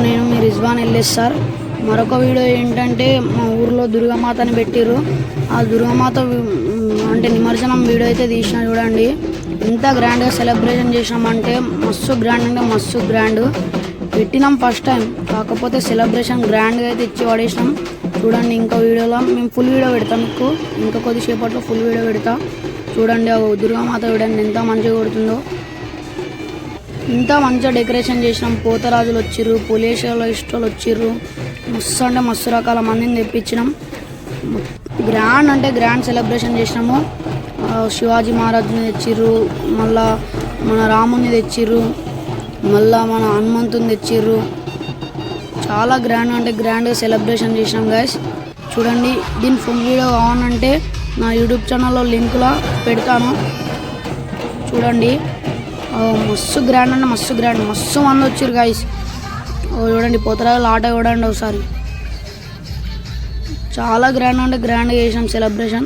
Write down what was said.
నేను మీ Rizwan LS sir. మరొక video ఏంటంటే మా ఊర్లో దుర్గామాతని పెట్టిర్రు. ఆ దుర్గామాత అంటే నిమజ్జనం వీడియో అయితే తీసిన చూడండి. ఎంత గ్రాండ్గా సెలబ్రేషన్ చేసినామంటే మస్తు గ్రాండ్ అంటే మస్తు గ్రాండ్ పెట్టినాం ఫస్ట్ టైం. కాకపోతే సెలబ్రేషన్ గ్రాండ్గా అయితే ఇచ్చి పడేసినాం చూడండి. ఇంకా వీడియోలో మేము ఫుల్ వీడియో పెడతాం మీకు. ఇంకా కొద్దిసేపట్లో ఫుల్ వీడియో పెడతా చూడండి. ఆ దుర్గామాత చూడండి ఎంత మంచిగా కొడుతుందో. ఇంత మంచిగా డెకరేషన్ చేసినాం. పోతరాజులు వచ్చిర్రు, పోలీసులు ఇష్టలు వచ్చిర్రు. మస్తు అంటే మస్తు రకాల మందిని తెప్పించినాం. గ్రాండ్ అంటే గ్రాండ్ సెలబ్రేషన్ చేసినాము. శివాజీ మహారాజుని తెచ్చిర్రు, మళ్ళా మన రాముని తెచ్చిర్రు, మళ్ళా మన హనుమంతుని తెచ్చిర్రు. చాలా గ్రాండ్ అంటే గ్రాండ్గా సెలబ్రేషన్ చేసినాం గైస్ చూడండి. దీని ఫుల్ వీడియో కావాలంటే నా యూట్యూబ్ ఛానల్లో లింక్లో పెడతాను చూడండి. మస్తు గ్రాండ్ అంటే మస్తు గ్రాండ్, మస్తు మంది వచ్చారు గైస్. చూడండి పోతరాజుల ఆట చూడండి ఒకసారి. చాలా గ్రాండ్ అంటే గ్రాండ్గా చేసినాం సెలబ్రేషన్.